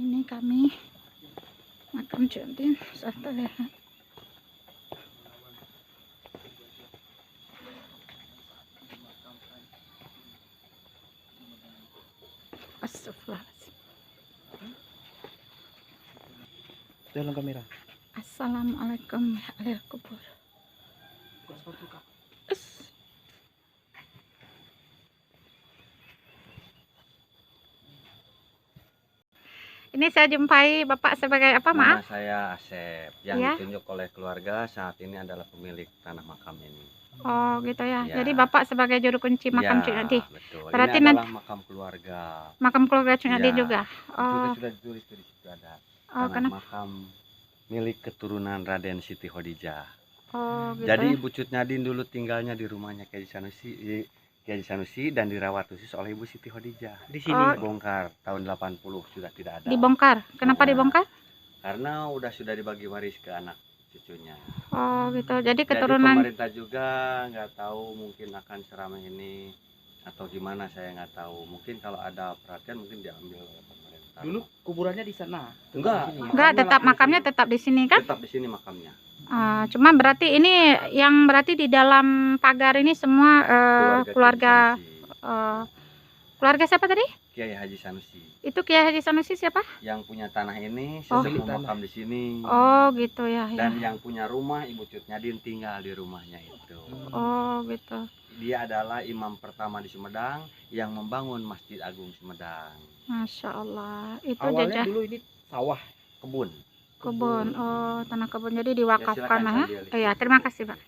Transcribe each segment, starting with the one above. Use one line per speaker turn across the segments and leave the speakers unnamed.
Ini kami makam Jundin sudah terlihat. Astagfirullahaladzim.
Dalam kamera.
Assalamualaikum ya ahli kubur. Ini saya jumpai Bapak sebagai apa,
Nama
maaf?
saya Asep, yang
Ya.
ditunjuk oleh keluarga saat ini adalah pemilik tanah makam ini.
Oh gitu ya.
Ya.
Jadi Bapak sebagai juru kunci makam Cuk Nadi.
Betul.
Berarti
Ini adalah
nanti
makam keluarga.
makam keluarga Cuk Nadi
Ya.
juga.
Juga
Oh,
sudah ditulis di situ ada
oh
tanah
kenapa?
makam milik keturunan Raden Siti Khadijah.
Oh gitu.
Jadi Ibu Cut Nyadin dulu tinggalnya di rumahnya Kiai Sanusi dan dirawat khusus oleh Ibu Siti Khadijah.
Di sini.
Oh.
Dibongkar tahun 80 sudah tidak ada.
Dibongkar. Kenapa dibongkar?
Karena sudah dibagi waris ke anak cucunya.
Oh gitu. Jadi
Jadi
keturunan.
pemerintah juga nggak tahu mungkin akan seramai ini atau gimana, saya nggak tahu. Mungkin kalau ada perhatian mungkin diambil oleh pemerintah.
Dulu kuburannya di sana.
Enggak,
Di sini, ya?
Enggak, tetap
makamnya
makamnya
di sini.
tetap di sini kan?
Tetap di sini makamnya.
Cuma berarti ini yang berarti di dalam pagar ini semua keluarga keluarga siapa tadi?
Kiai Haji Sanusi.
Itu Kiai Haji Sanusi siapa?
Yang punya tanah ini
Oh.
sesepuh makam di sini.
Oh gitu ya.
Dan
Ya.
yang punya rumah Ibu Cut Nyadin tinggal di rumahnya itu.
Oh gitu.
Dia adalah imam pertama di Sumedang yang membangun Masjid Agung Sumedang.
Masya Allah. Itu
Awalnya
jajah
dulu ini sawah.
Kebun.
kebun. Oh tanah kebun. Jadi diwakafkan
silakan
lah ya.
sambil
Oh ya, terima kasih Pak.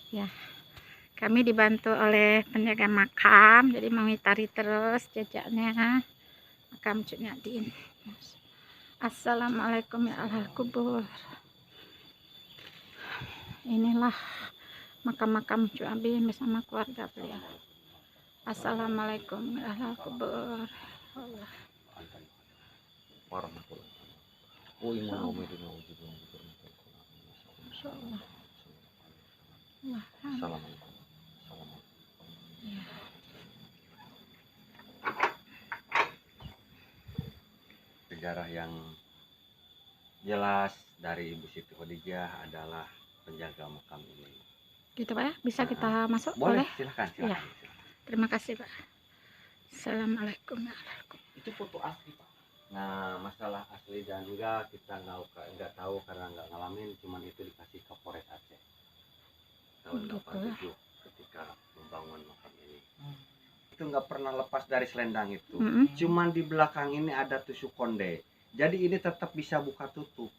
Ya. Kami dibantu oleh penjaga makam. Jadi mengitari terus jejaknya makam Cuk Nyadin. Assalamualaikum ya ahli kubur. Inilah makam-makam Cuk Nyadin bersama keluarga beliau. Assalamualaikum ya ahli kubur. Allah.
Oh, ini mau
Masya Allah. Allah.
Assalamualaikum.
Ya.
Sejarah yang jelas dari Ibu Siti Khadijah adalah penjaga makam ini.
Gitu Pak ya, bisa kita masuk?
Boleh,
Boleh?
silakan.
Iya. Terima kasih Pak. Assalamualaikum warahmatullahi.
Itu foto asli, Pak.
Nah, masalah asli dan enggak kita nggak tahu karena nggak ngalamin, cuman itu dikasih ke Polres Aceh tahun
Gitu.
87 ketika membangun makam ini. Itu nggak pernah lepas dari selendang itu. Cuman di belakang ini ada tusuk konde, jadi ini tetap bisa buka tutup.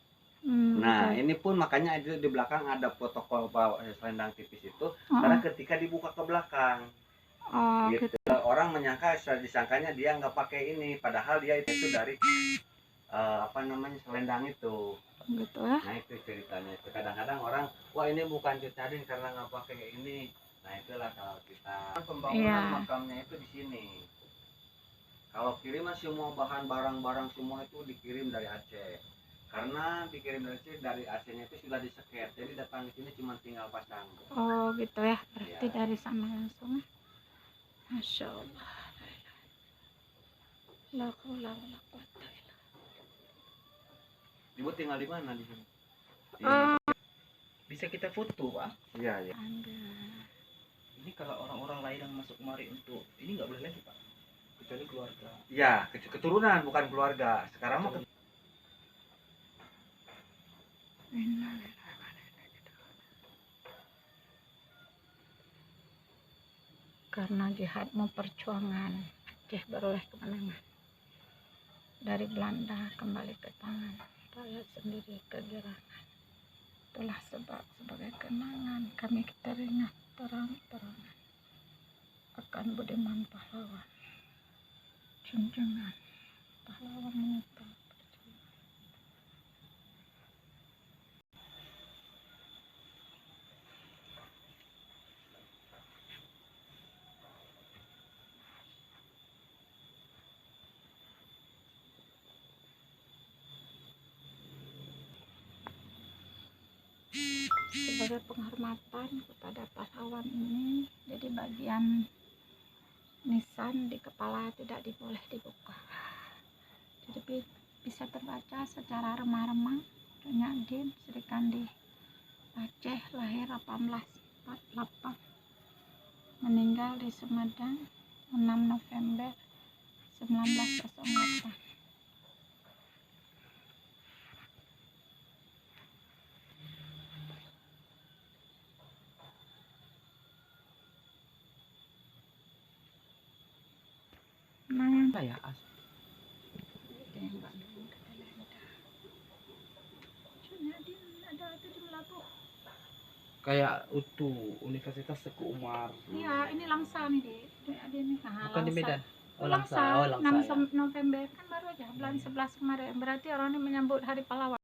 Nah, ini pun makanya itu di belakang ada protokol selendang tipis itu, karena ketika dibuka ke belakang.
Oh,
Gitu.
gitu.
Orang disangkanya dia nggak pakai ini, padahal dia itu dari selendang itu.
Gitu ya.
Nah itu ceritanya. Kadang-kadang orang, wah ini bukan Cut Nyadin karena nggak pakai ini. Nah itulah kalau kita pembangunan makamnya itu di sini. Kalau kiriman semua bahan barang-barang semua itu dikirim dari Aceh. Karena dikirim dari Acehnya itu sudah diseket, jadi datang ke sini cuma tinggal pasang.
Oh gitu ya, berarti dari sana langsung. Masya Allah. La haula wala quwwata illa billah.
Ibu tinggal di mana di sini?
Bisa kita foto, Pak.
Iya, iya.
Ini kalau orang-orang lain yang masuk kemari untuk ini nggak boleh lagi, Pak. Kecuali keluarga.
Iya, keturunan bukan keluarga. Sekarang mah
karena jihadmu perjuangan Aceh beroleh kemenangan dari Belanda kembali ke tangan rakyat sendiri kegirangan. Itulah sebab sebagai kenangan kami teringat terang-terangan akan budiman pahlawan, junjungan pahlawan menyumbang perjuangan. Sebagai penghormatan kepada pahlawan ini, jadi bagian nisan di kepala tidak boleh dibuka. Jadi bisa terbaca secara remah-remah. Nyadin Sri Kandi Aceh, lahir 1848, meninggal di Sumedang 6 November 1908. Nah,
saya
ada itu di Melabu.
kayak utuh Universitas Teguh Umar.
Iya, ini Langsa nih, Dek. Ini
Bukan di
Langsa.
Medan. Oh,
Langsa,
Langsa. Oh, Langsa.
6 November kan baru aja bulan 11 kemarin. Berarti orang ini menyambut Hari Pahlawan.